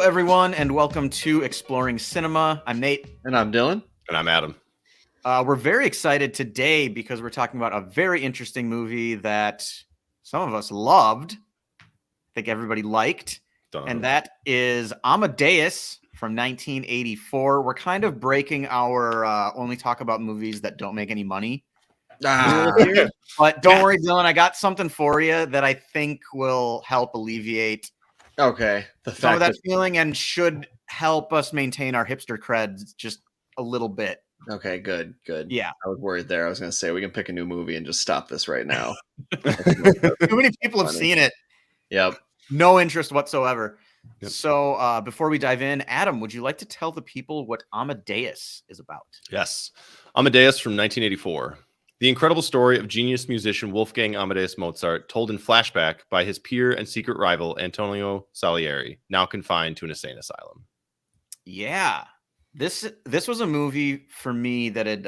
everyone, and welcome to Exploring Cinema. I'm Nate. And I'm Dylan. And I'm Adam. We're very excited today because we're talking about a very interesting movie that some of us loved. I think everybody liked. And that is Amadeus from 1984. We're kind of breaking our only talk about movies that don't make any money. But don't worry, Dylan, I got something for you that I think will help alleviate some of that feeling and should help us maintain our hipster creds just a little bit. Okay, good. Yeah. I was worried there. I was going to say, we can pick a new movie and just stop this right now. Too many people have seen it. Yep. No interest whatsoever. Yep. So before we dive in, Adam, would you like to tell the people what Amadeus is about? Yes. Amadeus from 1984. The incredible story of genius musician Wolfgang Amadeus Mozart, told in flashback by his peer and secret rival Antonio Salieri, now confined to an insane asylum. Yeah. This was a movie for me that had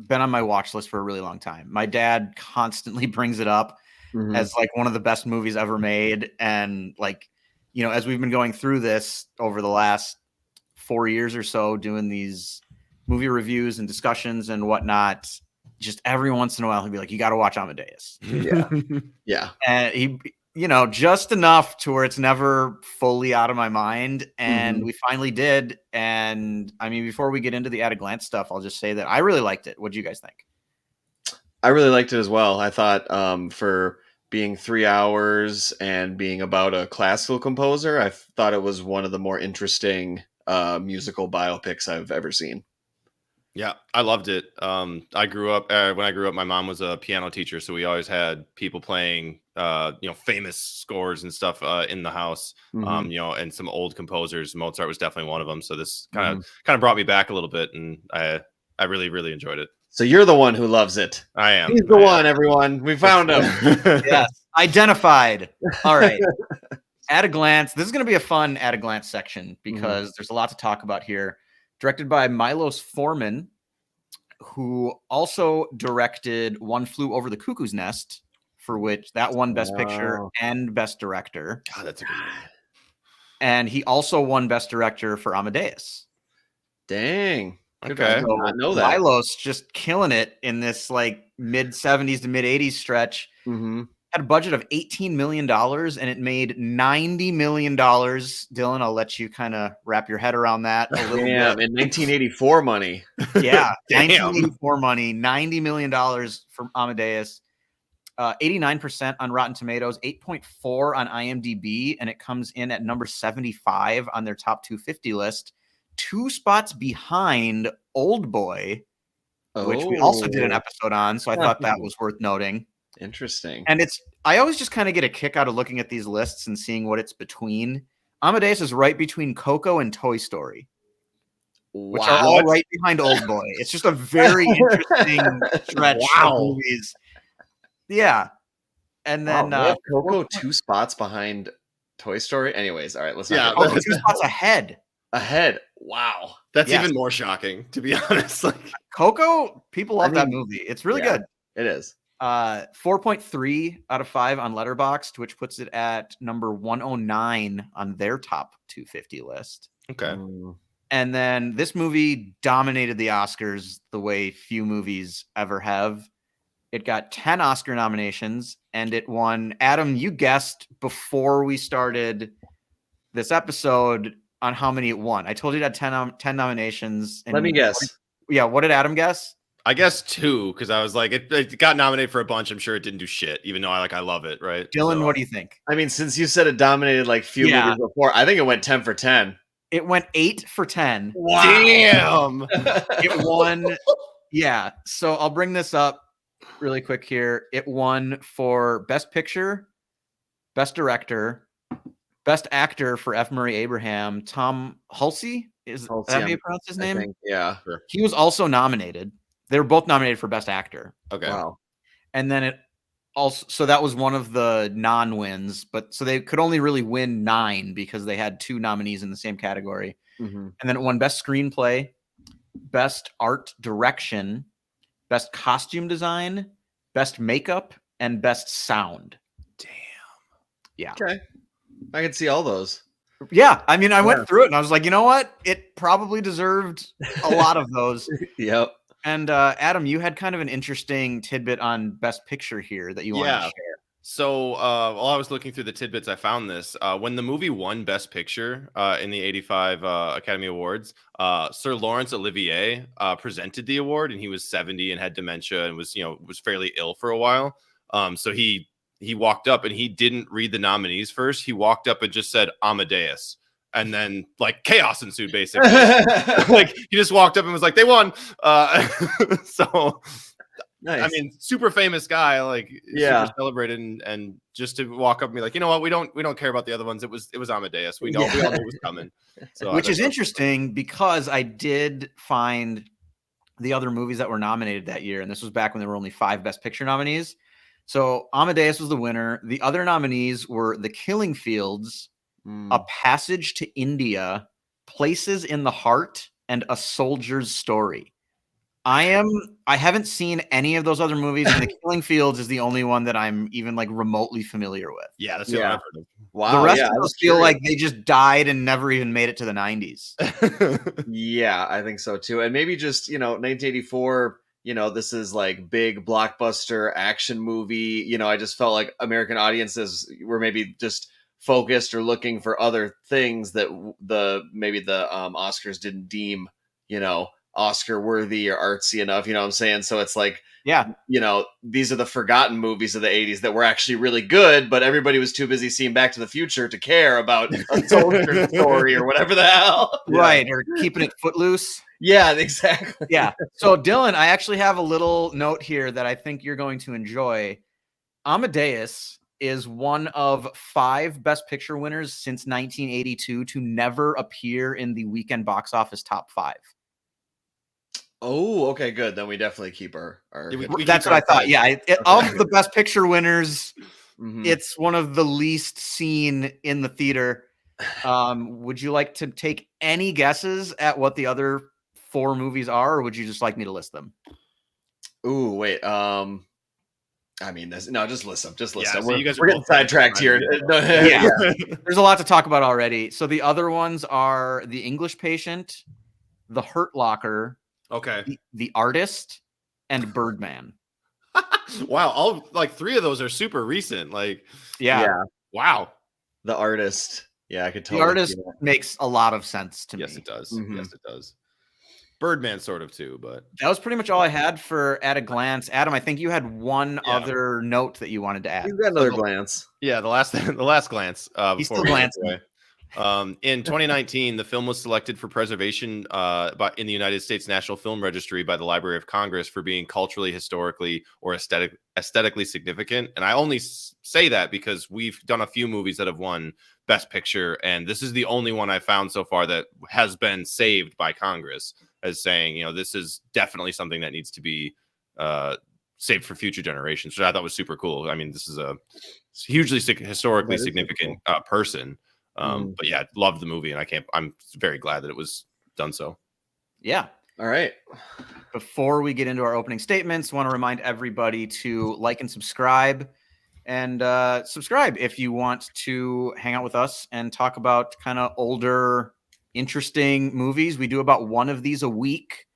been on my watch list for a really long time. My dad constantly brings it up as like one of the best movies ever made. And like, you know, as we've been going through this over the last 4 years or so, doing these movie reviews and discussions and whatnot, just every once in a while he'd be like, you got to watch Amadeus. Yeah. And he, you know, just enough to where it's never fully out of my mind. And we finally did. And I mean, before we get into the at a glance stuff, I'll just say that I really liked it. What do you guys think? I really liked it as well. I thought for being 3 hours and being about a classical composer, I thought it was one of the more interesting musical biopics I've ever seen. Yeah, I loved it. I grew up when I grew up, my mom was a piano teacher, so we always had people playing, famous scores and stuff in the house. And some old composers. Mozart was definitely one of them. So this kind of brought me back a little bit, and I really, really enjoyed it. So you're the one who loves it. I am. He's the one, everyone. We found him. Yes, identified. All right. At a glance, this is going to be a fun at a glance section because there's a lot to talk about here. Directed by Milos Forman, who also directed One Flew Over the Cuckoo's Nest, for which that won Best Picture and Best Director. God, that's a good movie. And he also won Best Director for Amadeus. Dang. Okay. So I know that. Milos just killing it in this like mid 70s to mid 80s stretch. Had a budget of $18 million and it made $90 million. Dylan, I'll let you kind of wrap your head around that a little bit. In 1984 money. Yeah, 1984 money, $90 million for Amadeus. 89% on Rotten Tomatoes, 8.4 on IMDb, and it comes in at number 75 on their top 250 list. 2 spots behind Old Boy, which we also did an episode on, so I thought that was worth noting. Interesting. And I always just kind of get a kick out of looking at these lists and seeing what it's between. Amadeus is right between Coco and Toy Story, which are all right behind Old Boy. It's just a very interesting stretch of movies. Yeah. And then Coco 2 spots behind Toy Story. Anyways, all right, let's 2 spots ahead. Wow. That's even more shocking, to be honest. Like Coco, people love that movie. It's really good. It is. 4.3 out of 5 on Letterboxd, which puts it at number 109 on their top 250 list. Okay. And then this movie dominated the Oscars the way few movies ever have. It got 10 Oscar nominations and it won. Adam, you guessed before we started this episode on how many it won. I told you it had 10 nominations. And let me guess. What did Adam guess? I guess 2, because I was like, it got nominated for a bunch. I'm sure it didn't do shit, even though I love it, right? Dylan, what do you think? I mean, since you said it dominated like few movies before, I think it went 10 for 10. It went 8 for 10. Wow. Damn. It won. Yeah. So I'll bring this up really quick here. It won for Best Picture, Best Director, Best Actor for F. Murray Abraham. Tom Hulce, is that how you pronounce his name? Think, yeah. Sure. He was also nominated. They were both nominated for Best Actor. Okay. Wow. And then it also, so that was one of the non-wins, but so they could only really win 9 because they had 2 nominees in the same category. And then it won Best Screenplay, Best Art Direction, Best Costume Design, Best Makeup, and Best Sound. Damn. Yeah. Okay. I can see all those. Yeah, I mean, I went through it and I was like, you know what? It probably deserved a lot of those. Yep. And Adam, you had kind of an interesting tidbit on Best Picture here that you wanted to share. So while I was looking through the tidbits, I found this. When the movie won Best Picture in the 85 Academy Awards, Sir Laurence Olivier presented the award, and he was 70 and had dementia and was fairly ill for a while. So he walked up and he didn't read the nominees first. He walked up and just said Amadeus. And then like chaos ensued, basically. Like he just walked up and was like, they won. So nice. I mean, super famous guy, like super celebrated, and just to walk up and be like, you know what, we don't care about the other ones. It was Amadeus. We all knew it was coming. So which is interesting because I did find the other movies that were nominated that year, and this was back when there were only 5 Best Picture nominees. So Amadeus was the winner. The other nominees were The Killing Fields, A Passage to India, Places in the Heart, and A Soldier's Story. I haven't seen any of those other movies, and The Killing Fields is the only one that I'm even like remotely familiar with. Yeah, that's the one I've heard of. Wow. The rest of those feel like they just died and never even made it to the 90s. Yeah, I think so too. And maybe just, 1984, this is like big blockbuster action movie. I just felt like American audiences were maybe just focused or looking for other things that the Oscars didn't deem, Oscar worthy or artsy enough, you know what I'm saying? So it's like, these are the forgotten movies of the 80s that were actually really good, but everybody was too busy seeing Back to the Future to care about A Soldier's Story or whatever the hell. Right, or keeping it footloose. Yeah, exactly. Yeah. So Dylan, I actually have a little note here that I think you're going to enjoy. Amadeus is one of 5 Best Picture winners since 1982 to never appear in the weekend box office top 5. Oh, okay, good. Then we definitely keep our that's what I thought. Yeah, of the Best Picture winners, it's one of the least seen in the theater. Would you like to take any guesses at what the other 4 movies are, or would you just like me to list them? Ooh, wait. I mean, just list them. Just list them. So we're getting sidetracked here. Yeah. There's a lot to talk about already. So the other ones are The English Patient, The Hurt Locker, the Artist, and Birdman. Wow, all like 3 of those are super recent. Like, wow. The Artist. Yeah, I could totally. The Artist makes a lot of sense to me. Yes, it does. Yes, it does. Birdman sort of too, but that was pretty much all I had for at a glance. Adam, I think you had one other note that you wanted to add. You got another glance. Yeah, the last glance. He's still glancing. In 2019, the film was selected for preservation in the United States National Film Registry by the Library of Congress for being culturally, historically, or aesthetically significant. And I only say that because we've done a few movies that have won Best Picture, and this is the only one I found so far that has been saved by Congress as saying, this is definitely something that needs to be saved for future generations, which I thought was super cool. I mean, this is a hugely historically significant person. But yeah, loved the movie, and I'm very glad that it was done so. Yeah. All right. Before we get into our opening statements, want to remind everybody to like and subscribe. And subscribe if you want to hang out with us and talk about kind of older, interesting movies. We do about one of these a week.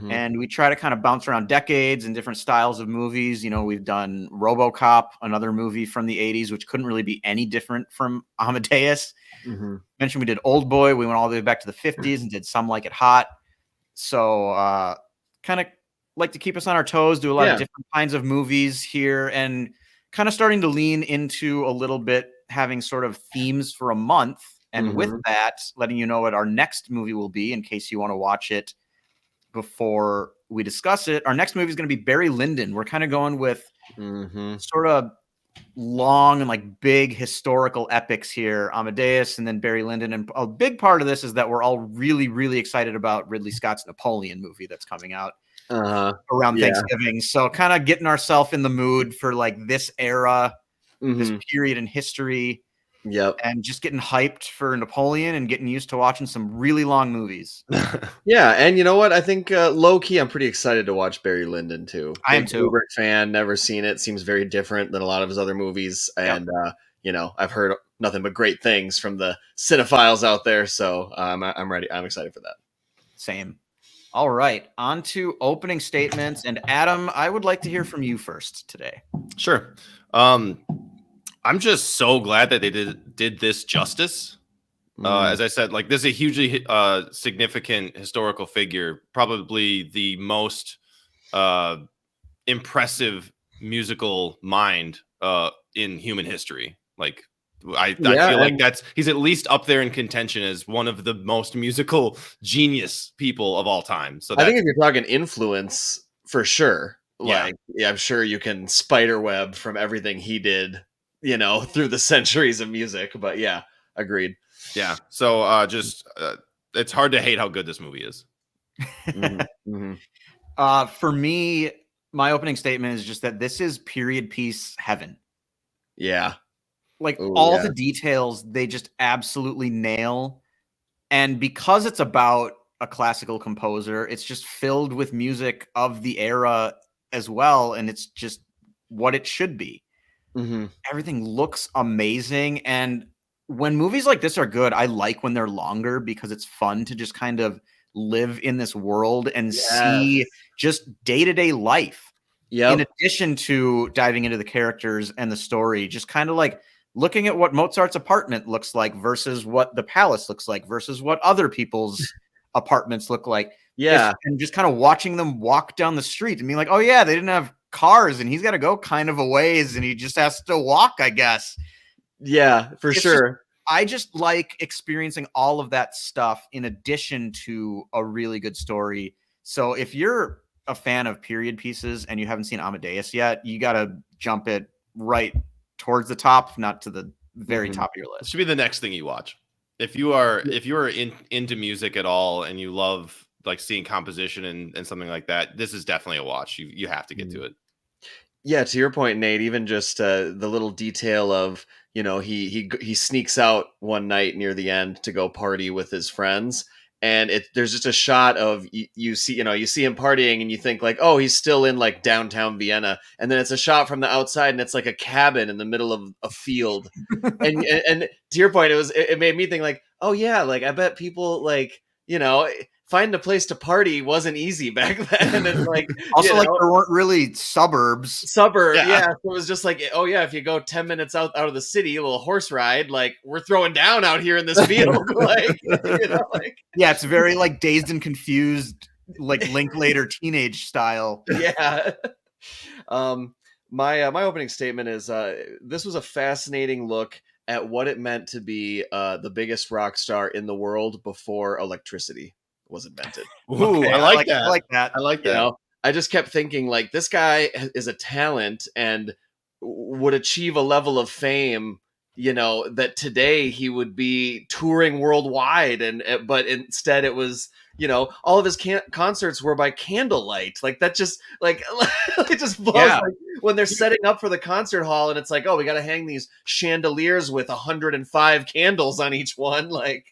And we try to kind of bounce around decades and different styles of movies. We've done RoboCop, another movie from the 80s, which couldn't really be any different from Amadeus. Mentioned we did Old Boy. We went all the way back to the 50s and did Some Like It Hot. So kind of like to keep us on our toes, do a lot of different kinds of movies here, and kind of starting to lean into a little bit having sort of themes for a month. And with that, letting you know what our next movie will be in case you want to watch it before we discuss it. Our next movie is going to be Barry Lyndon. We're kind of going with sort of long and like big historical epics here, Amadeus and then Barry Lyndon. And a big part of this is that we're all really, really excited about Ridley Scott's Napoleon movie that's coming out around Thanksgiving. So kind of getting ourselves in the mood for like this era, this period in history. Yep. And just getting hyped for Napoleon and getting used to watching some really long movies. Yeah. And you know what? I think low key, I'm pretty excited to watch Barry Lyndon too. I am too. Kubrick fan, never seen it. Seems very different than a lot of his other movies. And I've heard nothing but great things from the cinephiles out there. So I'm ready. I'm excited for that. Same. All right, on to opening statements. And Adam, I would like to hear from you first today. Sure. I'm just so glad that they did this justice. As I said, like, this is a hugely significant historical figure, probably the most impressive musical mind in human history. Like, I feel like he's at least up there in contention as one of the most musical genius people of all time. So I think if you're talking influence, for sure, I'm sure you can spiderweb from everything he did, through the centuries of music. But yeah, agreed. Yeah. So it's hard to hate how good this movie is. For me, my opening statement is just that this is period piece heaven. Yeah. Like, all the details, they just absolutely nail. And because it's about a classical composer, it's just filled with music of the era as well. And it's just what it should be. Everything looks amazing. And when movies like this are good, I like when they're longer because it's fun to just kind of live in this world and see just day-to-day life. In addition to diving into the characters and the story, just kind of like looking at what Mozart's apartment looks like versus what the palace looks like versus what other people's apartments look like. Yeah. And just kind of watching them walk down the street and being like, oh yeah, they didn't have cars and he's got to go kind of a ways and he just has to walk, I guess. Yeah, for sure. I just like experiencing all of that stuff in addition to a really good story. So if you're a fan of period pieces and you haven't seen Amadeus yet, you got to jump it right towards the top, not to the very top of your list. This should be the next thing you watch. If you are into music at all and you love like seeing composition and something like that, this is definitely a watch. You have to get to it. Yeah, to your point, Nate, even just the little detail of, he sneaks out one night near the end to go party with his friends. And there's just a shot of you see him partying and you think like, oh, he's still in like downtown Vienna. And then it's a shot from the outside and it's like a cabin in the middle of a field. and to your point, it made me think like, oh yeah, like I bet people like, finding a place to party wasn't easy back then. And like, also, like, there weren't really suburbs. Yeah. So it was just like, oh yeah, if you go 10 minutes out of the city, a little horse ride, like we're throwing down out here in this field. Like, yeah, it's very like Dazed and Confused, like Linklater teenage style. Yeah. My opening statement is this was a fascinating look at what it meant to be the biggest rock star in the world before electricity was invented. Ooh, okay, I like that. I like that. I like that. I just kept thinking like this guy is a talent and would achieve a level of fame, that today he would be touring worldwide. But instead it was, all of his concerts were by candlelight. Like that just like, it just blows. Yeah. Like, when they're setting up for the concert hall and it's like, oh, we got to hang these chandeliers with 105 candles on each one. Like,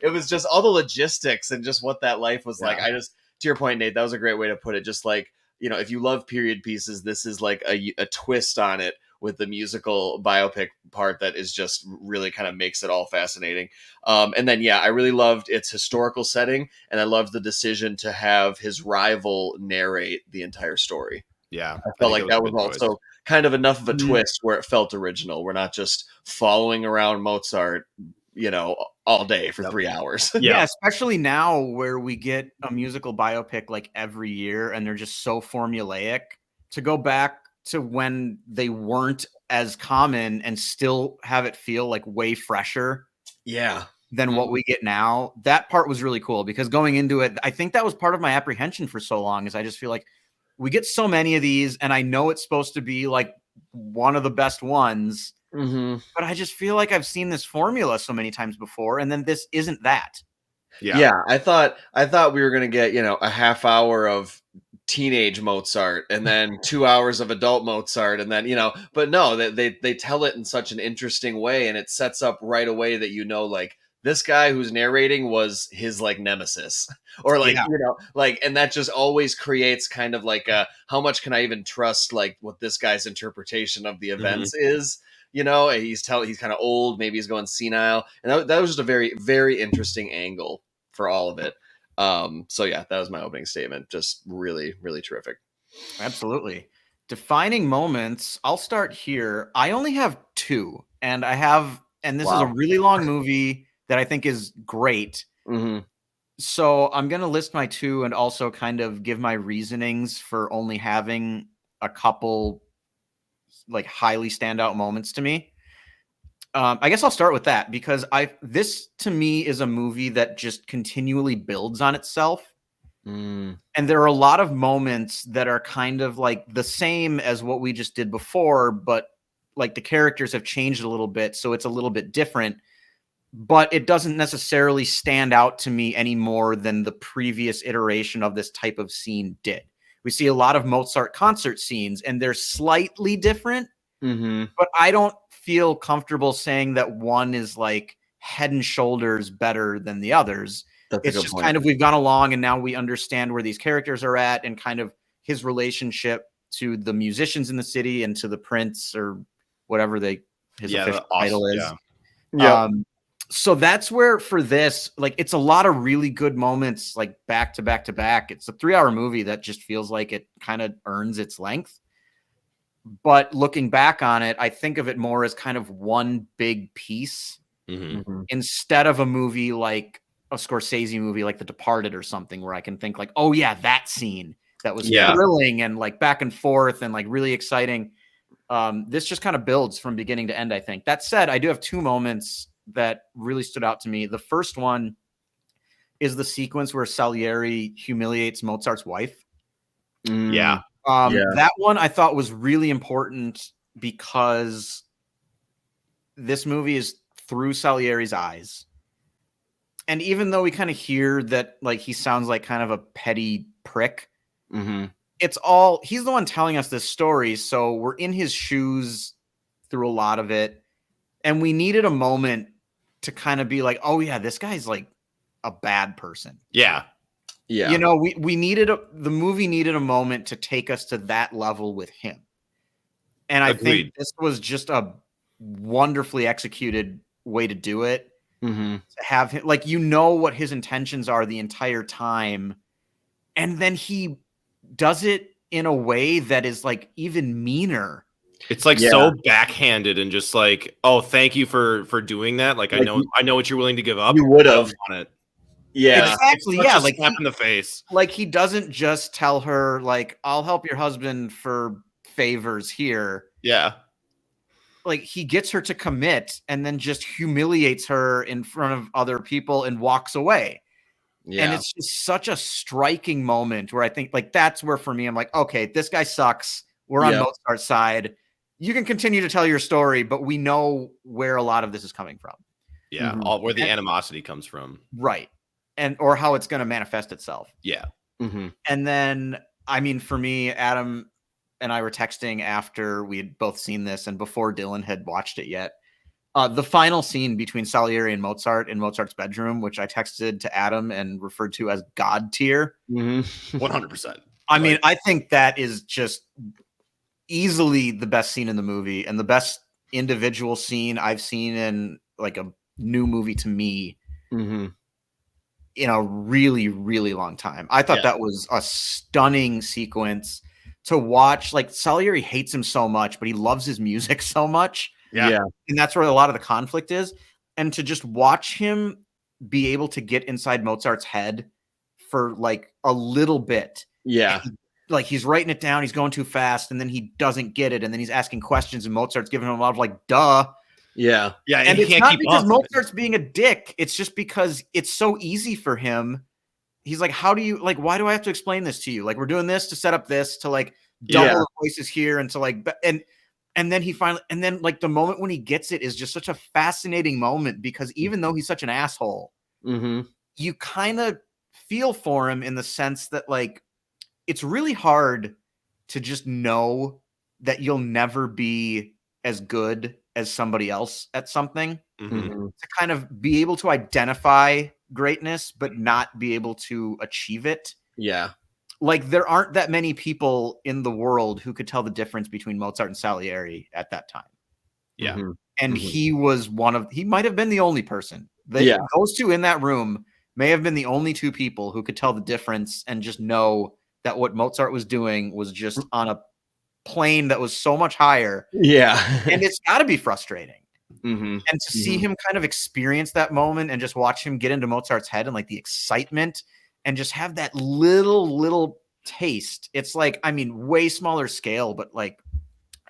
it was just all the logistics and just what that life was like. To your point, Nate, that was a great way to put it. Just like, if you love period pieces, this is like a twist on it with the musical biopic part that is just really kind of makes it all fascinating. And then, I really loved its historical setting. And I loved the decision to have his rival narrate the entire story. Yeah. I felt like that was also kind of enough of a twist where it felt original. We're not just following around Mozart, all day for 3 hours. Yeah, especially now where we get a musical biopic like every year and they're just so formulaic. To go back to when they weren't as common and still have it feel like way fresher than what we get now, that part was really cool because going into it, I think that was part of my apprehension for so long is I just feel like we get so many of these and I know it's supposed to be like one of the best ones. But I just feel like I've seen this formula so many times before, and then this isn't that. Yeah. I thought we were gonna get a half hour of teenage Mozart and then 2 hours of adult Mozart, and then but no, they tell it in such an interesting way, and it sets up right away that like this guy who's narrating was his like nemesis, or like and that just always creates kind of like a how much can I even trust like what this guy's interpretation of the events is. And he's kind of old, maybe he's going senile, and that was just a very, very interesting angle for all of it. So yeah, that was my opening statement. Just really, really terrific. Absolutely. Defining moments. I'll start here. I only have 2, and this is a really long movie that I think is great. So I'm going to list my 2 and also kind of give my reasonings for only having a couple like highly standout moments to me. I guess I'll start with that because this to me is a movie that just continually builds on itself. And there are a lot of moments that are kind of like the same as what we just did before, but like the characters have changed a little bit. So it's a little bit different, but it doesn't necessarily stand out to me any more than the previous iteration of this type of scene did. We see a lot of Mozart concert scenes and they're slightly different, but I don't feel comfortable saying that one is like head and shoulders better than the others. It's just kind of we've gone along and now we understand where these characters are at and kind of his relationship to the musicians in the city and to the prince or whatever his official title is. So that's where for this, like it's a lot of really good moments like back to back to back. It's a 3-hour movie that just feels like it kind of earns its length. But looking back on it, I think of it more as kind of one big piece instead of a movie like a Scorsese movie like The Departed or something where I can think like, oh yeah, that scene that was thrilling and like back and forth and like really exciting. This just kind of builds from beginning to end, I think. That said, I do have 2 moments that really stood out to me. The first one is the sequence where Salieri humiliates Mozart's wife. That one I thought was really important because this movie is through Salieri's eyes. And even though we kind of hear that like he sounds like kind of a petty prick, it's all he's the one telling us this story. So we're in his shoes through a lot of it. And we needed a moment to kind of be like, oh yeah, this guy's like a bad person. Yeah. We needed the movie needed a moment to take us to that level with him. And I think this was just a wonderfully executed way to do it. To have him like, what his intentions are the entire time. And then he does it in a way that is like even meaner. It's like so backhanded and just like, oh, thank you for doing that. Like I know what you're willing to give up. You would have on it. Yeah, exactly. Yeah, like slap in the face. Like he doesn't just tell her like, I'll help your husband for favors here. Yeah. Like he gets her to commit and then just humiliates her in front of other people and walks away. Yeah. And it's just such a striking moment where I think like that's where for me I'm like, okay, this guy sucks. We're on Mozart's side. You can continue to tell your story, but we know where a lot of this is coming from. Yeah, where the animosity comes from. Right. Or how it's going to manifest itself. Yeah. And then, I mean, for me, Adam and I were texting after we had both seen this and before Dylan had watched it yet. The final scene between Salieri and Mozart in Mozart's bedroom, which I texted to Adam and referred to as God tier. 100%. I mean, I think that is just easily the best scene in the movie and the best individual scene I've seen in like a new movie to me in a really, really long time. I thought that was a stunning sequence to watch. Like Salieri hates him so much, but he loves his music so much. Yeah. And that's where a lot of the conflict is. And to just watch him be able to get inside Mozart's head for like a little bit. Yeah. Like he's writing it down, he's going too fast, and then he doesn't get it, and then he's asking questions, and Mozart's giving him a lot of like, duh. Yeah. Yeah. And it's not because Mozart's being a dick. It's just because it's so easy for him. He's like, how do you like, why do I have to explain this to you? Like, we're doing this to set up this to like double the voices here and to like, and then he finally, and then like the moment when he gets it is just such a fascinating moment because even though he's such an asshole, you kind of feel for him in the sense that like, it's really hard to just know that you'll never be as good as somebody else at something. to kind of be able to identify greatness, but not be able to achieve it. Yeah. Like there aren't that many people in the world who could tell the difference between Mozart and Salieri at that time. Yeah. And he was he might have been the only person. Those two in that room may have been the only two people who could tell the difference and just know that what Mozart was doing was just on a plane that was so much higher. Yeah. And it's got to be frustrating. And to see him kind of experience that moment and just watch him get into Mozart's head and like the excitement and just have that little taste. It's like, I mean, way smaller scale, but like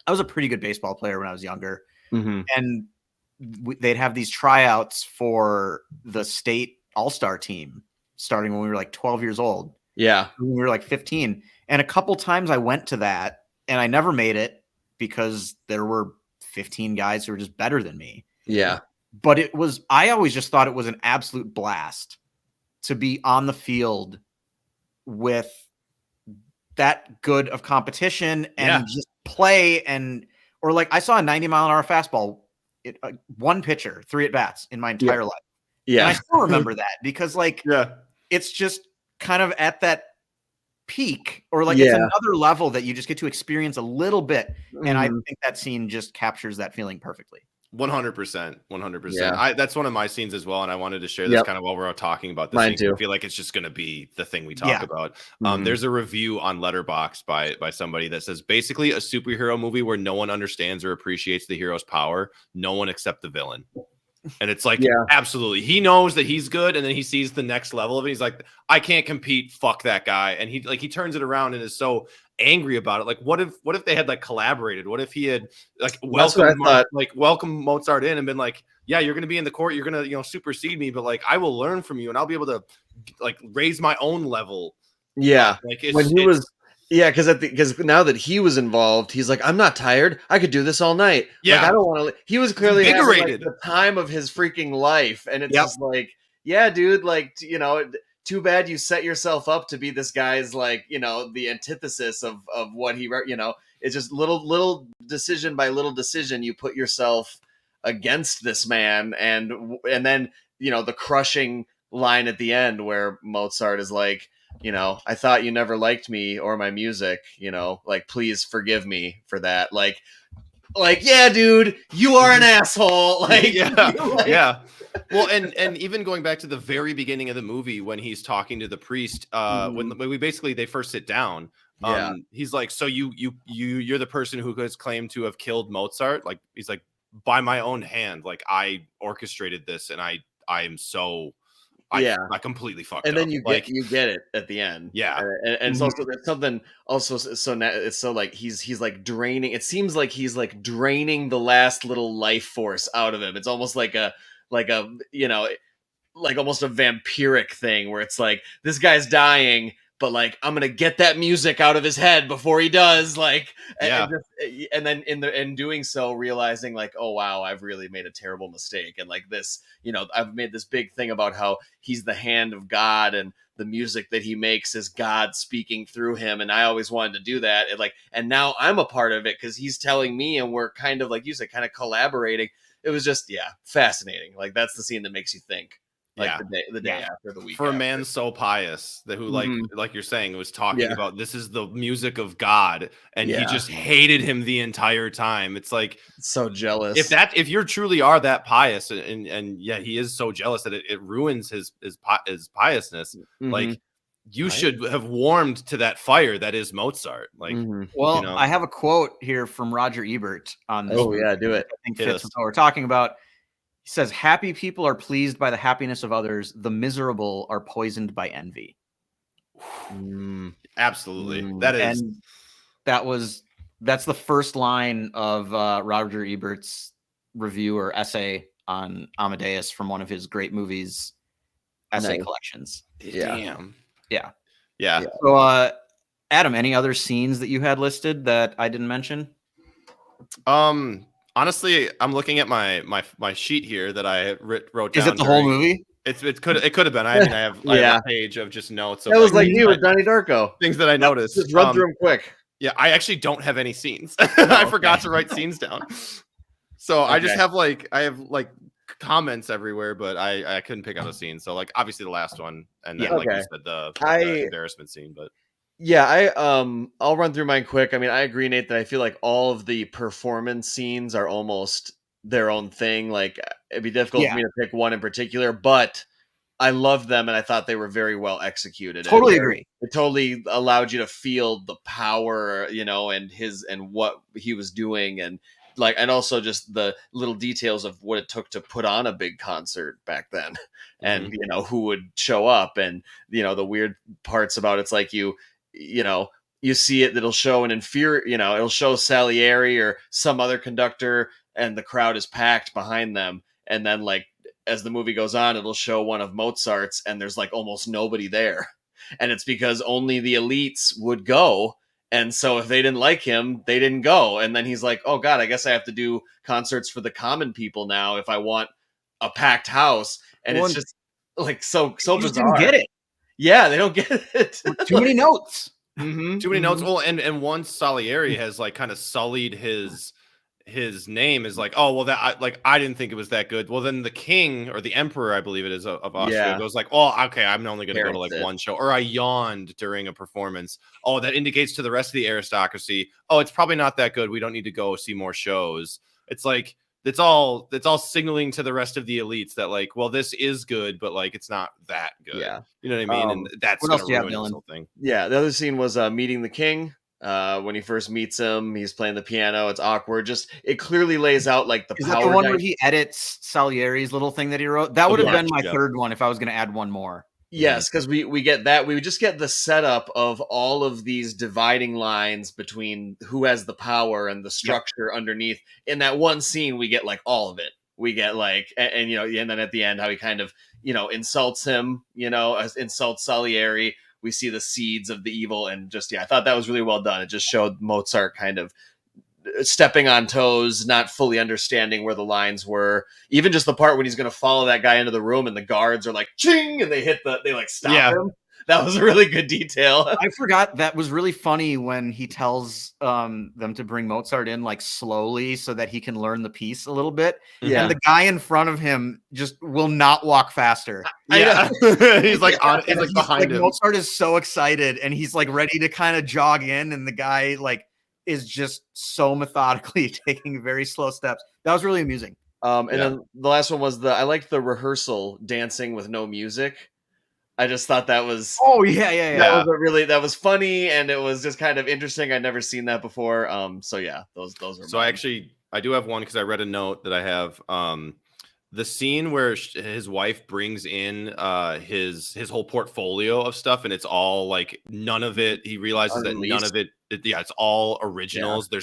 I was a pretty good baseball player when I was younger. And they'd have these tryouts for the state all-star team starting when we were like 12 years old. Yeah. When we were like 15. And a couple times I went to that and I never made it because there were 15 guys who were just better than me. Yeah. But I always just thought it was an absolute blast to be on the field with that good of competition and just play or like I saw a 90-mile-an-hour fastball, one pitcher, 3 at-bats in my entire life. Yeah. And I still remember that because like it's just kind of at that peak or like it's another level that you just get to experience a little bit. And I think that scene just captures that feeling perfectly. 100%. Yeah. That's one of my scenes as well, and I wanted to share this kind of while we're talking about this. Mine too. I feel like it's just going to be the thing we talk about. There's a review on Letterboxd by somebody that says basically a superhero movie where no one understands or appreciates the hero's power, no one except the villain. And it's like, absolutely. He knows that he's good, and then he sees the next level of it. He's like, I can't compete. Fuck that guy. And he turns it around and is so angry about it. Like, what if they had like collaborated? What if he had like welcomed Mozart in and been like, yeah, you're gonna be in the court, you're gonna supersede me, but like I will learn from you and I'll be able to like raise my own level. Yeah. Like because now that he was involved, he's like, I'm not tired. I could do this all night. Yeah. Like, I don't want to. He was clearly having, invigorated. like, the time of his freaking life, and it's just like, yeah, dude. Like, too bad you set yourself up to be this guy's like, the antithesis of what he, it's just little decision by little decision you put yourself against this man, and then the crushing line at the end where Mozart is like, I thought you never liked me or my music, like, please forgive me for that. Like, yeah, dude, you are an asshole. Like, yeah. Well, and even going back to the very beginning of the movie when he's talking to the priest, when they first sit down, he's like, so you're the person who has claimed to have killed Mozart. Like, he's like, by my own hand, like I orchestrated this, and I am so. I completely fucked up. And then you get it at the end. Yeah. And it's also something also. So now it's so like he's like draining. It seems like he's like draining the last little life force out of him. It's almost like like almost a vampiric thing where it's like, this guy's dying, but like, I'm going to get that music out of his head before he does. Like, and then in doing so, realizing like, oh wow, I've really made a terrible mistake. And like this, I've made this big thing about how he's the hand of God and the music that he makes is God speaking through him. And I always wanted to do that. And now I'm a part of it because he's telling me, and we're kind of, like you said, kind of collaborating. It was just, fascinating. Like, that's the scene that makes you think. Like the day after, the week for after. A man so pious that who like you're saying was talking about, this is the music of God, and he just hated him the entire time. It's like, so jealous. If you truly are that pious, and he is so jealous that it ruins his piousness. Like, you should have warmed to that fire that is Mozart. Like, well, I have a quote here from Roger Ebert on this. Oh yeah, do it. I think fits with what we're talking about. He says, happy people are pleased by the happiness of others. The miserable are poisoned by envy. Absolutely. And that's the first line of Roger Ebert's review or essay on Amadeus from one of his great movies essay collections. Damn. Yeah. Yeah. So, Adam, any other scenes that you had listed that I didn't mention? Honestly, I'm looking at my sheet here that I wrote down. Is it the whole movie? It could have been. I have a page of just notes. Of that was like you with Donnie Darko. Things that I noticed. Just run through them quick. Yeah, I actually don't have any scenes. I forgot to write scenes down. So I just have comments everywhere, but I couldn't pick out a scene. So like obviously the last one, and then Yeah. like you Okay. said, the embarrassment scene. But Yeah, I'll run through mine quick. I mean, I agree, Nate, that I feel like all of the performance scenes are almost their own thing. Like it'd be difficult for me to pick one in particular, but I loved them and I thought they were very well executed. Totally agree. It totally allowed you to feel the power, you know, and what he was doing, and like, and also just the little details of what it took to put on a big concert back then, and you know who would show up, and you know the weird parts about it's like you know you see it that'll show an inferior, you know, it'll show Salieri or some other conductor, and the crowd is packed behind them, and then like as the movie goes on, it'll show one of Mozart's and there's like almost nobody there. And it's because only the elites would go. And so if they didn't like him, they didn't go. And then he's like, oh God, I guess I have to do concerts for the common people now if I want a packed house. And it's just like so bizarre. Didn't get it. Yeah, they don't get it. Too many notes. Too many notes. Well, and once Salieri has like kind of sullied his name is like, oh well, that I didn't think it was that good. Well, then the king or the emperor, I believe it is, of Austria goes like, oh, okay, I'm only going to go to like one show, or I yawned during a performance. Oh, that indicates to the rest of the aristocracy, oh, it's probably not that good. We don't need to go see more shows. It's like it's all signaling to the rest of the elites that like, well, this is good, but like it's not that good. Yeah, you know what I mean. And that's going to ruin this whole thing. Yeah, the other scene was meeting the king. When he first meets him, he's playing the piano. It's awkward. Just it clearly lays out like the is power. That the one where he edits Salieri's little thing that he wrote? That would have been my third one if I was going to add one more. Yes, because we get that. We just get the setup of all of these dividing lines between who has the power and the structure underneath. In that one scene, we get like all of it. We get like, and you know, and then at the end, how he kind of, you know, insults him, you know, insults Salieri. We see the seeds of the evil, and just, I thought that was really well done. It just showed Mozart kind of stepping on toes, not fully understanding where the lines were. Even just the part when he's going to follow that guy into the room and the guards are like, ching, and they like stop him. That was a really good detail. I forgot that was really funny when he tells them to bring Mozart in like slowly so that he can learn the piece a little bit. Yeah. And the guy in front of him just will not walk faster. Yeah. he's like behind him. Mozart is so excited and he's like ready to kind of jog in, and the guy like is just so methodically taking very slow steps. That was really amusing. And then the last one was I liked the rehearsal dancing with no music. I just thought that was that was funny, and it was just kind of interesting. I'd never seen that before. So yeah, those are. So I do have one because I read a note that I have. The scene where his wife brings in his whole portfolio of stuff, and it's all like none of it. He realizes that none of it. It's all originals. Yeah.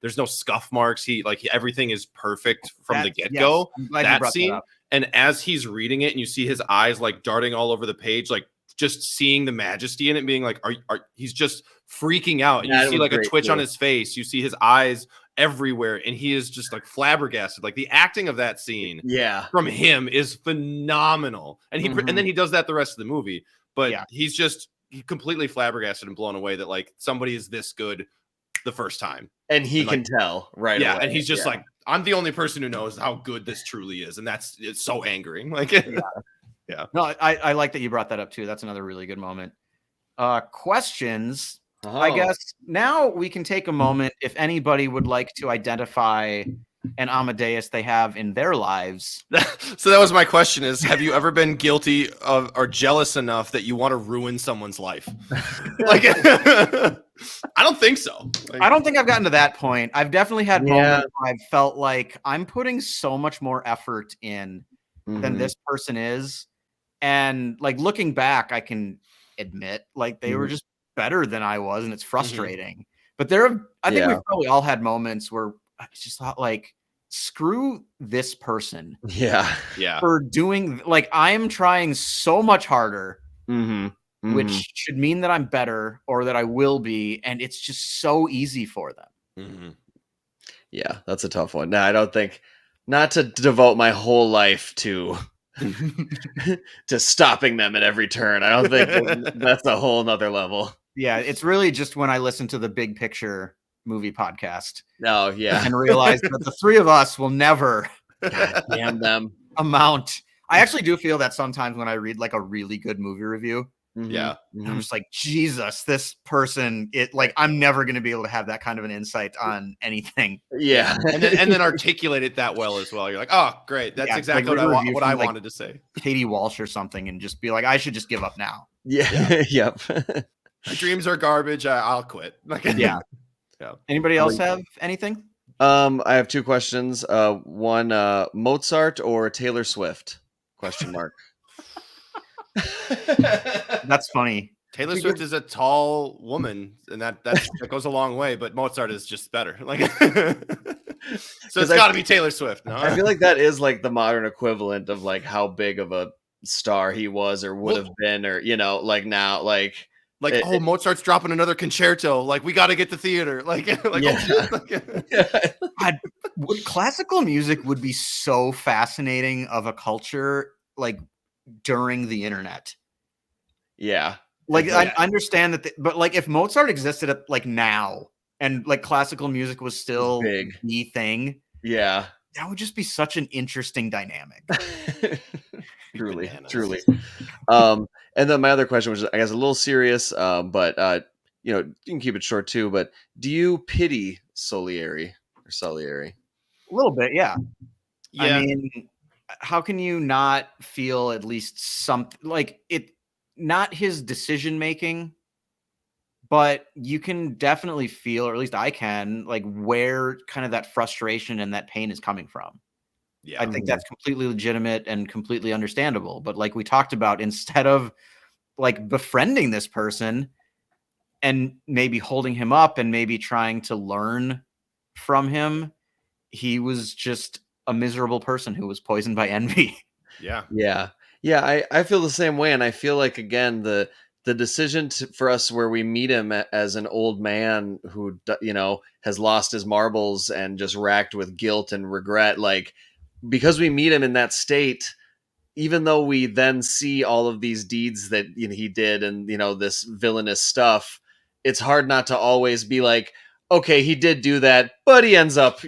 There's no scuff marks. Everything is perfect from the get go. Yes, that scene. And as he's reading it and you see his eyes like darting all over the page, like just seeing the majesty in it, being like, he's just freaking out. And you see like a twitch on his face. You see his eyes everywhere. And he is just like flabbergasted. Like the acting of that scene from him is phenomenal. And and then he does that the rest of the movie. But he's completely flabbergasted and blown away that like somebody is this good the first time. And he can tell right away. And he's just like, I'm the only person who knows how good this truly is, and it's so angering. Like, No, I like that you brought that up too. That's another really good moment. Questions. I guess now we can take a moment if anybody would like to identify an Amadeus they have in their lives. So that was my question: is have you ever been guilty of or jealous enough that you want to ruin someone's life? Like, I don't think so. I don't think I've gotten to that point. I've definitely had moments where I've felt like I'm putting so much more effort in than this person is. And like looking back, I can admit like they were just better than I was, and it's frustrating. But I think we've probably all had moments where I just thought like, screw this person. Yeah. For doing like, I'm trying so much harder, which should mean that I'm better or that I will be. And it's just so easy for them. Yeah, that's a tough one. No, I don't think, not to devote my whole life to stopping them at every turn. I don't think that's a whole nother level. Yeah. It's really just when I listen to the Big Picture movie podcast. Oh, yeah. And realize that the three of us will never God damn them. amount. I actually do feel that sometimes when I read like a really good movie review, Yeah. I'm just like, Jesus, this person, I'm never going to be able to have that kind of an insight on anything. Yeah. And then articulate it that well as well. You're like, oh, great. That's exactly what I wanted to say. Katie Walsh or something, and just be like, I should just give up now. Yeah. Yep. My dreams are garbage. I'll quit. Yeah. Anybody else have anything? I have two questions. One, Mozart or Taylor Swift? ? That's funny. Taylor Swift is a tall woman, and that goes a long way. But Mozart is just better. So it's got to be Taylor Swift. No? I feel like that is like the modern equivalent of like how big of a star he was or would have been, or like now, Mozart's dropping another concerto. Like, we got to get to theater. Classical music would be so fascinating of a culture, like during the internet. Yeah. I understand that, but like if Mozart existed at like now and like classical music was still big the thing. Yeah. That would just be such an interesting dynamic. Truly. And then my other question was, I guess, a little serious, but you can keep it short too. But do you pity Salieri? A little bit, yeah. I mean, how can you not feel at least something like it? Not his decision making, but you can definitely feel, or at least I can, like where kind of that frustration and that pain is coming from. Yeah, I think that's completely legitimate and completely understandable. But like we talked about, instead of like befriending this person and maybe holding him up and maybe trying to learn from him, he was just a miserable person who was poisoned by envy. Yeah. I feel the same way, and I feel like again the decision for us where we meet him as an old man who has lost his marbles and just racked with guilt and regret, like because we meet him in that state, even though we then see all of these deeds that he did and this villainous stuff, it's hard not to always be like, okay, he did do that, but he ends up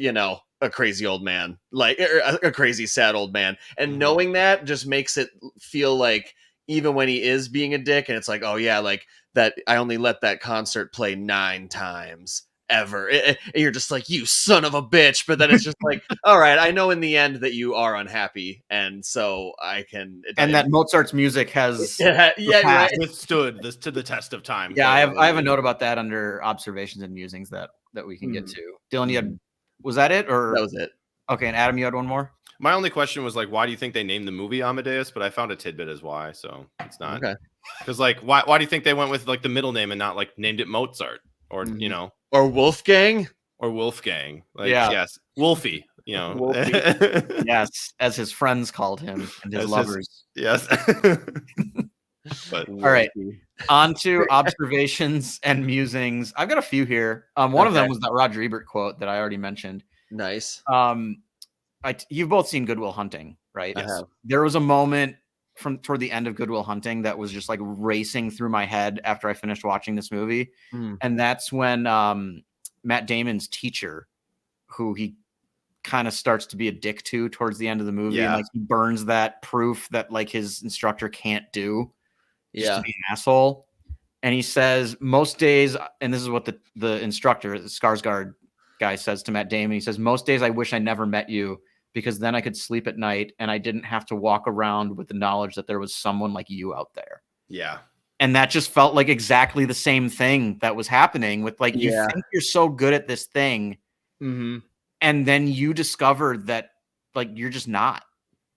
a crazy old man, like a crazy sad old man, and knowing that just makes it feel like even when he is being a dick, and it's like, oh yeah, like that I only let that concert play 9 times ever, and you're just like, you son of a bitch. But then it's just like, all right, I know in the end that you are unhappy, and so I can, and that Mozart's music has withstood this to the test of time. Yeah, I have a note about that under observations and musings that we can get to. Dylan, you had, was that it, or that was it? Okay, and Adam, you had one more. My only question was like, why do you think they named the movie Amadeus? But I found a tidbit as why, so it's not okay. Because like, why do you think they went with like the middle name and not like named it Mozart or or Wolfgang? Like, yes, Wolfie. Wolfie. Yes, as his friends called him and his lovers. Yes. But all right, on to observations and musings. I've got a few here. One of them was that Roger Ebert quote that I already mentioned. Nice. You've both seen Good Will Hunting, right? I have. There was a moment toward the end of Good Will Hunting that was just like racing through my head after I finished watching this movie. And that's when Matt Damon's teacher, who he kind of starts to be a dick to towards the end of the movie, and like he burns that proof that like his instructor can't do, just to be an asshole. And he says, most days, and this is what the instructor, the Skarsgård guy, says to Matt Damon. He says, most days I wish I never met you, because then I could sleep at night and I didn't have to walk around with the knowledge that there was someone like you out there. Yeah. And that just felt like exactly the same thing that was happening with like, you think you're so good at this thing. And then you discover that like, you're just not.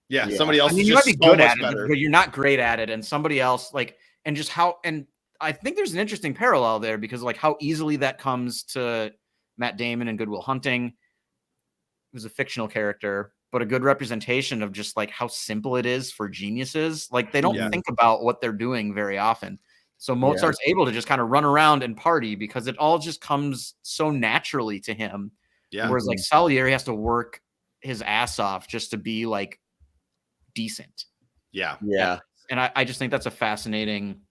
Yeah. Somebody else is you just might be good at it, but you're not great at it. And somebody else like, and just how, and I think there's an interesting parallel there, because like how easily that comes to Matt Damon in Good Will Hunting. He was a fictional character, but a good representation of just like how simple it is for geniuses. Like they don't think about what they're doing very often. So Mozart's able to just kind of run around and party because it all just comes so naturally to him. Yeah. Whereas like Salieri has to work his ass off just to be like decent. Yeah. Yeah. And I just think that's a fascinating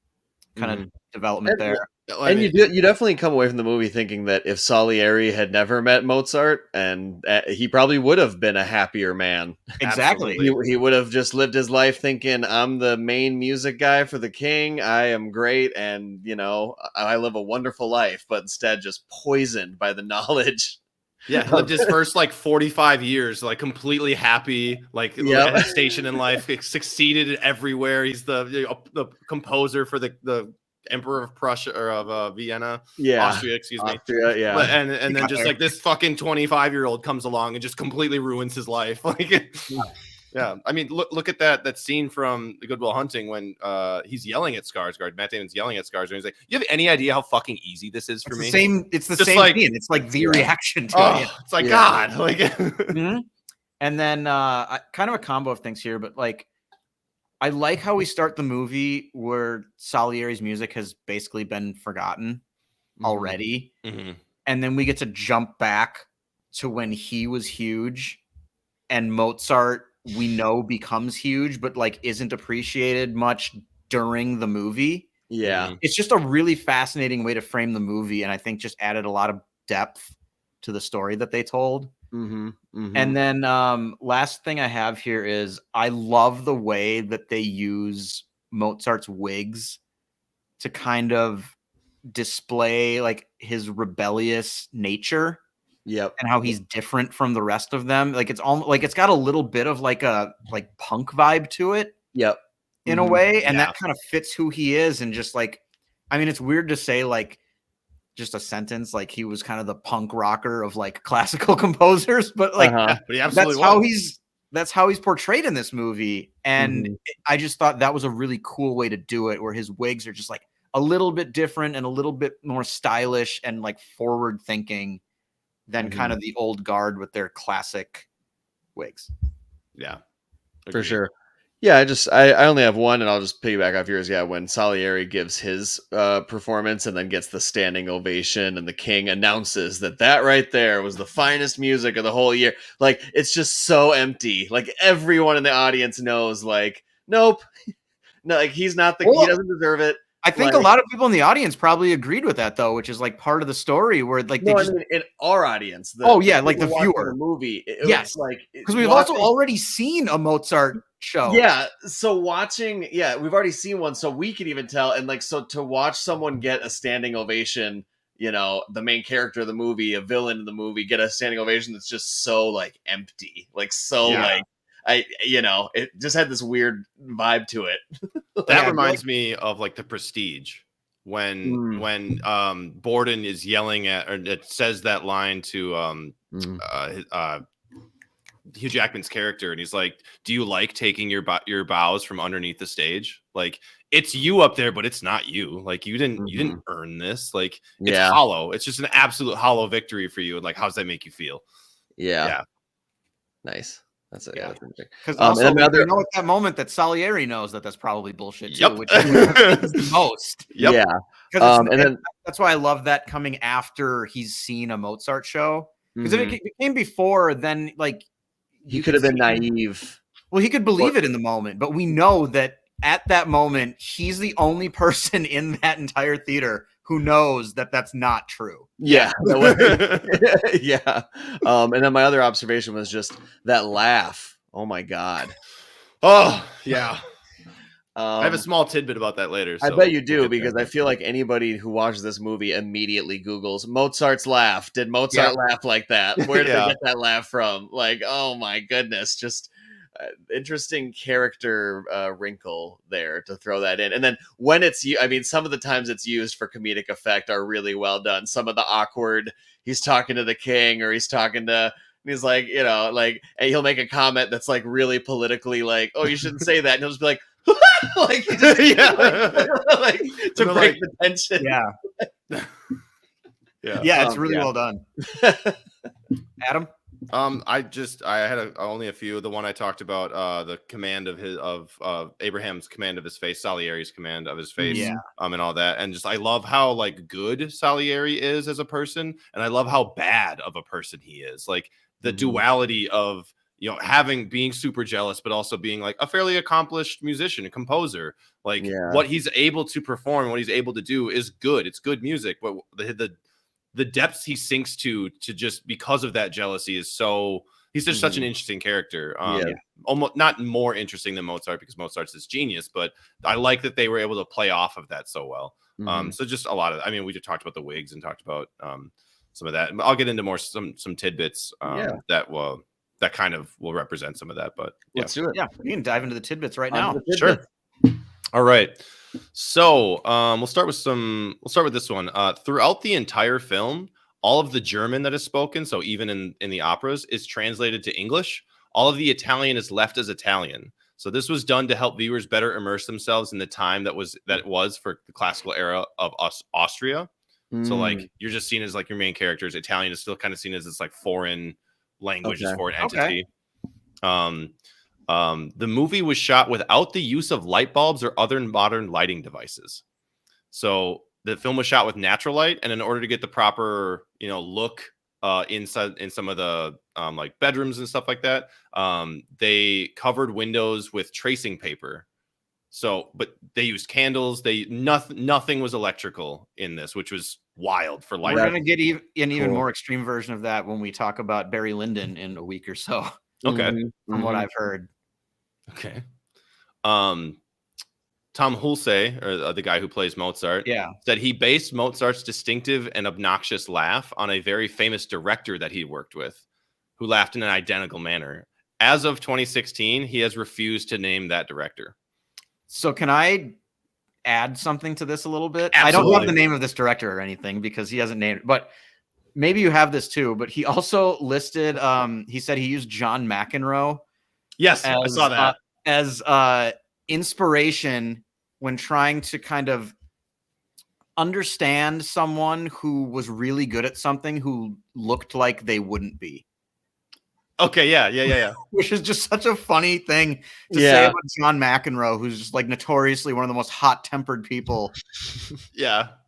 kind of development there. And you definitely come away from the movie thinking that if Salieri had never met Mozart, and he probably would have been a happier man. Exactly. He would have just lived his life thinking, I'm the main music guy for the king. I am great. And, I live a wonderful life, but instead just poisoned by the knowledge. Yeah, he lived his first 45 years completely happy, at his station in life. Succeeded everywhere. He's the composer for the Emperor of Prussia or of Vienna, Austria, excuse me. Yeah. And then just this fucking 25-year-old comes along and just completely ruins his life. Yeah. I mean, look at that scene from The Good Will Hunting when he's yelling at Skarsgård. Matt Damon's yelling at Skarsgård. He's like, "You have any idea how fucking easy this is for me?" It's the same scene. It's the reaction to it. It's God. And then kind of a combo of things here, but I like how we start the movie where Salieri's music has basically been forgotten already. Mm-hmm. And then we get to jump back to when he was huge and Mozart, we know, becomes huge, but isn't appreciated much during the movie. Yeah. It's just a really fascinating way to frame the movie. And I think just added a lot of depth to the story that they told. Mm-hmm. Mm-hmm. And then last thing I have here is I love the way that they use Mozart's wigs to kind of display his rebellious nature. Yep. And how he's different from the rest of them. It's almost it's got a little bit of a punk vibe to it. Yep. In a way. And that kind of fits who he is. And just it's weird to say just a sentence he was kind of the punk rocker of classical composers, but but he absolutely that's how he's portrayed in this movie. And I just thought that was a really cool way to do it, where his wigs are just a little bit different and a little bit more stylish and forward thinking than kind of the old guard with their classic wigs. Yeah, for sure. Yeah, I only have one, and I'll just piggyback off yours. Yeah, when Salieri gives his performance and then gets the standing ovation, and the king announces that right there was the finest music of the whole year. It's just so empty. Everyone in the audience knows, nope, no, he's not he doesn't deserve it. I think a lot of people in the audience probably agreed with that, though, which is part of the story where in our audience. The viewer, the movie. Yes, because we've also already seen a Mozart show. Yeah, so we've already seen one, so we can even tell. And so to watch someone get a standing ovation, the main character of the movie, a villain in the movie, get a standing ovation that's just so empty, it just had this weird vibe to it. That reminds me of The Prestige when Borden is yelling at, or it says that line to Hugh Jackman's character, and he's like, "Do you like taking your bows from underneath the stage? It's you up there, but it's not you. You didn't earn this. It's hollow. It's just an absolute hollow victory for you. And how does that make you feel?" Yeah. Nice. That's it. Because also, we know at that moment that Salieri knows that that's probably bullshit too, which is the most. Yep. Yeah. And then that's why I love that coming after he's seen a Mozart show. Because if it came before, then he could have been naive. Well, he could believe it in the moment, but we know that at that moment, he's the only person in that entire theater who knows that that's not true. Yeah. Yeah. And then my other observation was just that laugh. Oh my God. Oh yeah. I have a small tidbit about that later. So I bet you do, because I feel like anybody who watches this movie immediately Googles Mozart's laugh. Did Mozart laugh like that? Where did they get that laugh from? Oh my goodness. Just interesting character wrinkle there to throw that in. And then when some of the times it's used for comedic effect are really well done. Some of the awkward, he's talking to the king, or he's talking to, and he's and he'll make a comment that's really politically oh, you shouldn't say that. And he'll just be like, to break the tension. Yeah, it's really well done. Adam? I had only a few. The one I talked about, the command of Abraham's command of his face, Salieri's command of his face, and all that. And just I love how good Salieri is as a person, and I love how bad of a person he is. The duality of being super jealous, but also being like a fairly accomplished musician and composer. Like what he's able to perform, what he's able to do is good. It's good music, but the depths he sinks to just because of that jealousy is so. He's just such an interesting character. Almost not more interesting than Mozart because Mozart's this genius, but I like that they were able to play off of that so well. So just a lot of. I mean, we just talked about the wigs and talked about some of that. I'll get into more some tidbits that kind of will represent some of that. But let's do it. Yeah, we can dive into the tidbits right now. Sure. All right. So we'll start with this one. Throughout the entire film, all of the German that is spoken, so even in the operas, is translated to English. All of the Italian is left as Italian. So this was done to help viewers better immerse themselves in the time that it was for the classical era of Austria. So like you're just seen as like your main characters. Italian is still kind of seen as this like foreign language, foreign entity. The movie was shot without the use of light bulbs or other modern lighting devices. So the film was shot with natural light, and in order to get the proper, look inside in some of the like bedrooms and stuff like that, they covered windows with tracing paper. So, but they used candles. Nothing was electrical in this, which was wild for light. We're gonna get an even more extreme version of that when we talk about Barry Lyndon in a week or so. Okay, from what I've heard. Okay. Tom Hulse, or the guy who plays Mozart, said he based Mozart's distinctive and obnoxious laugh on a very famous director that he worked with, who laughed in an identical manner. As of 2016, he has refused to name that director. So can I add something to this a little bit? Absolutely. I don't have the name of this director or anything because he hasn't named it, but maybe you have this too. But he also listed, he said he used John McEnroe. Yes, I saw that. As inspiration when trying to kind of understand someone who was really good at something who looked like they wouldn't be. Okay, yeah. Which is just such a funny thing to say about John McEnroe, who's just like notoriously one of the most hot-tempered people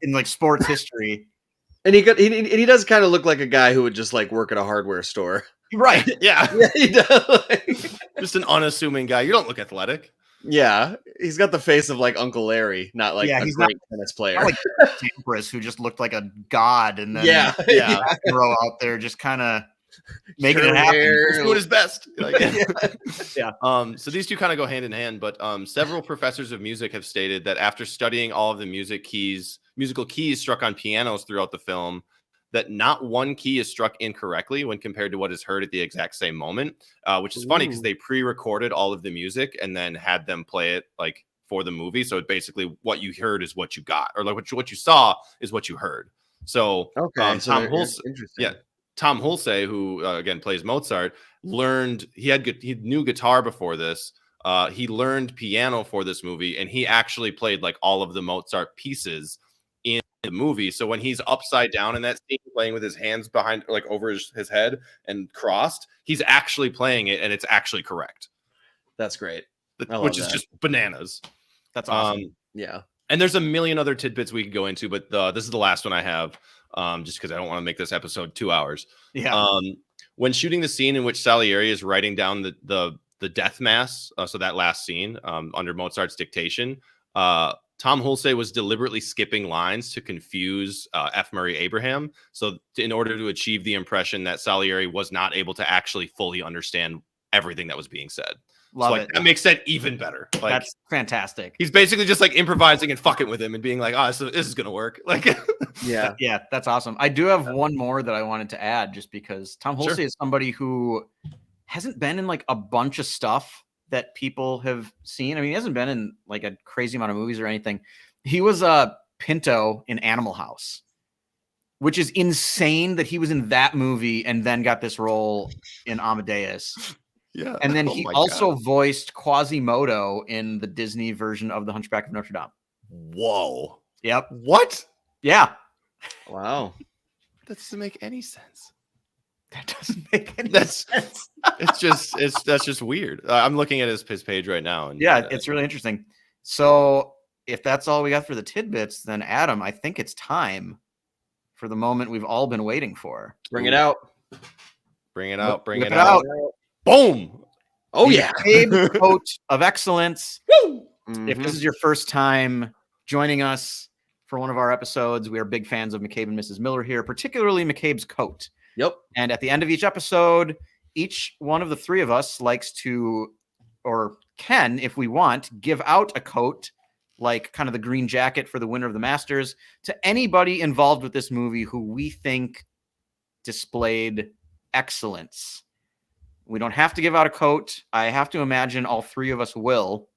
in like sports history. And he does kind of look like a guy who would just like work at a hardware store. Right. Yeah, he does. Just an unassuming guy. You don't look athletic. Yeah, he's got the face of like Uncle Larry, not like a great tennis player. Not like Sampras, who just looked like a god, and then McEnroe out there just kind of making it happen. He's doing his best. So these two kind of go hand in hand, but several professors of music have stated that after studying all of the musical keys struck on pianos throughout the film, that not one key is struck incorrectly when compared to what is heard at the exact same moment, which is funny because they pre-recorded all of the music and then had them play it like for the movie. So basically what you heard is what you got, or like what you saw is what you heard. So Tom Hulse, who again plays Mozart, he knew guitar before this. He learned piano for this movie, and he actually played like all of the Mozart pieces in the movie. So when he's upside down in that scene, playing with his hands behind, like over his head and crossed, he's actually playing it, and it's actually correct. That's great. Which is just bananas. That's awesome. And there's a million other tidbits we could go into, but this is the last one I have, just because I don't want to make this episode 2 hours. When shooting the scene in which Salieri is writing down the death mass, so that last scene under Mozart's dictation, Tom Hulse was deliberately skipping lines to confuse F. Murray Abraham, in order to achieve the impression that Salieri was not able to actually fully understand everything that was being said. Love it. That makes that even better. Like, that's fantastic. He's basically just like improvising and fucking with him and being like, so this is gonna work. Like, yeah, that's awesome. I do have one more that I wanted to add, just because Tom Hulse is somebody who hasn't been in like a bunch of stuff that people have seen. I mean, he hasn't been in like a crazy amount of movies or anything. He was Pinto in Animal House, which is insane that he was in that movie and then got this role in Amadeus. Yeah. And then he also voiced Quasimodo in the Disney version of The Hunchback of Notre Dame. Whoa. Yep. What? Yeah. Wow. That doesn't make any sense. That doesn't make any sense. That's just weird. I'm looking at his page right now. And it's really interesting. So if that's all we got for the tidbits, then Adam, I think it's time for the moment we've all been waiting for. Bring it out. Bring it out. Bring Whip it out. Boom. Oh, the yeah. McCabe coat of excellence. Woo! If this is your first time joining us for one of our episodes, we are big fans of McCabe and Mrs. Miller here, particularly McCabe's coat. Yep. And at the end of each episode, each one of the three of us likes to, or can, if we want, give out a coat, like kind of the green jacket for the winner of the Masters, to anybody involved with this movie who we think displayed excellence. We don't have to give out a coat. I have to imagine all three of us will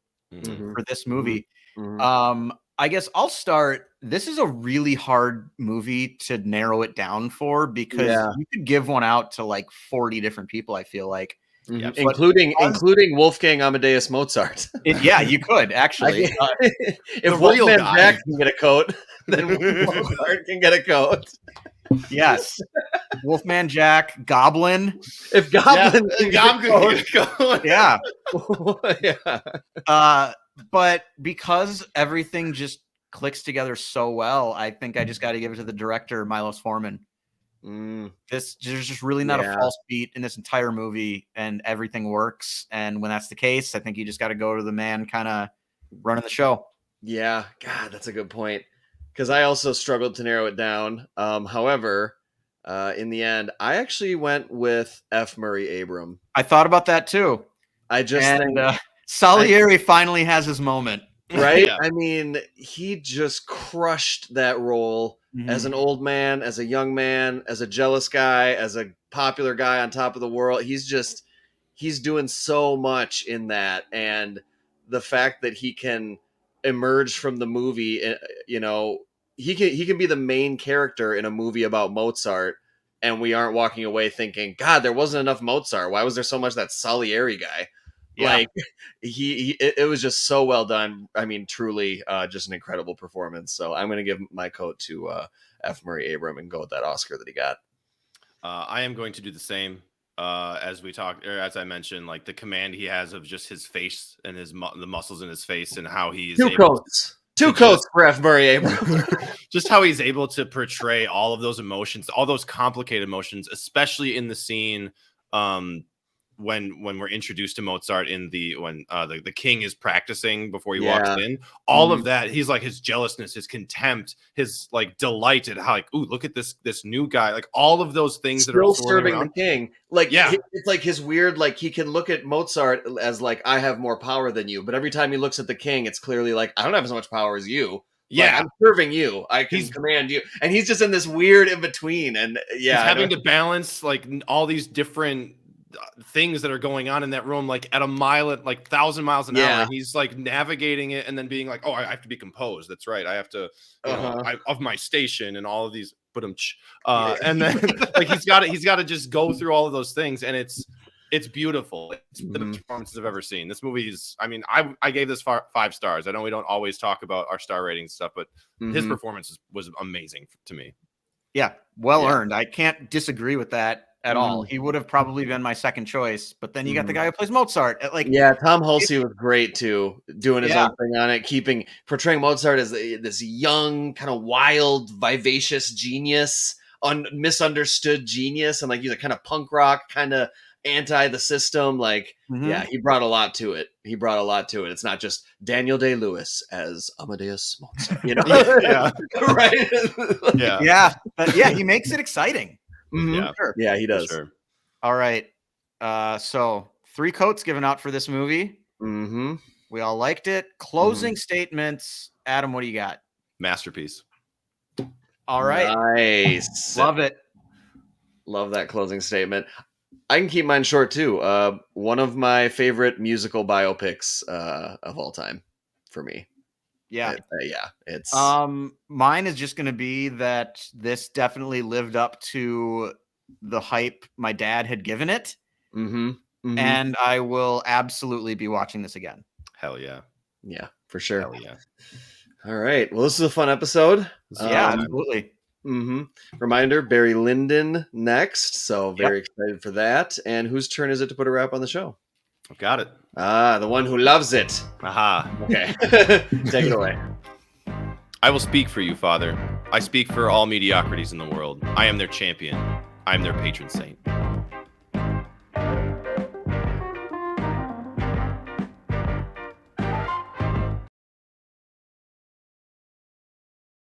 for this movie. I guess I'll start. This is a really hard movie to narrow it down for because you could give one out to like 40 different people, I feel like. Yeah, including Wolfgang Amadeus Mozart. You could actually. If Wolfman Jack can get a coat, then Mozart can get a coat. Yes. Wolfman Jack, Goblin. If Goblin can get a coat. Yeah. Yeah. But because everything just clicks together so well, I think I just got to give it to the director, Milos Forman. There's just really not a false beat in this entire movie, and everything works. And when that's the case, I think you just got to go to the man kind of running the show. Yeah, God, that's a good point. Because I also struggled to narrow it down. However, in the end, I actually went with F. Murray Abraham. I thought about that too. I just think Salieri finally has his moment. Right? Yeah. I mean, he just crushed that role as an old man, as a young man, as a jealous guy, as a popular guy on top of the world. He's doing so much in that. And the fact that he can emerge from the movie, you know, he can be the main character in a movie about Mozart, and we aren't walking away thinking, God, there wasn't enough Mozart. Why was there so much that Salieri guy? Yeah. Like it was just so well done. I mean, truly just an incredible performance. So I'm going to give my coat to F. Murray Abraham and go with that Oscar that he got. I am going to do the same. As we talked, or as I mentioned, like the command he has of just his face and the muscles in his face and how he's two coats for F. Murray Abraham. Just how he's able to portray all of those emotions, all those complicated emotions, especially in the scene when we're introduced to Mozart when the king is practicing before he walks in. All of that, he's like his jealousness, his contempt, his like delight at how like, ooh, look at this new guy, like all of those things still that are serving around. The king. Like it's like his weird, like he can look at Mozart as like, I have more power than you, but every time he looks at the king, it's clearly like, I don't have as much power as you. Yeah, like, I'm serving you. I can command you, and he's just in this weird in between, and he's having to balance like all these different things that are going on in that room, like at a mile at like 1,000 miles an hour. He's like navigating it and then being like, oh, I have to be composed. That's right. I have to, of my station and all of these, and then like he's got to just go through all of those things, and it's beautiful. It's the best performances I've ever seen. This movie is, I mean, I gave this 5 stars. I know we don't always talk about our star ratings stuff, but his performance was amazing to me. Yeah, well earned. I can't disagree with that at all. He would have probably been my second choice, but then you got the guy who plays Mozart. Tom Hulsey was great too, doing his own thing on it, portraying Mozart as this young, kind of wild, vivacious genius, misunderstood genius, and like he's a kind of punk rock, kind of anti the system. Like, he brought a lot to it. It's not just Daniel Day-Lewis as Amadeus Mozart, you know? Right? But he makes it exciting. Yeah, sure. Yeah, he does. Sure. All right. So 3 coats given out for this movie. We all liked it. Closing statements. Adam, what do you got? Masterpiece. All right. Nice. Love it. Love that closing statement. I can keep mine short too. One of my favorite musical biopics of all time for me. Yeah. It's mine is just going to be that this definitely lived up to the hype my dad had given it. And I will absolutely be watching this again. Hell yeah. Yeah, for sure. Hell yeah. All right. Well, this is a fun episode. Absolutely. Reminder, Barry Lyndon next. So very excited for that. And whose turn is it to put a wrap on the show? I've got it. The one who loves it. Aha. Okay. Take it away. I will speak for you, Father. I speak for all mediocrities in the world. I am their champion. I am their patron saint.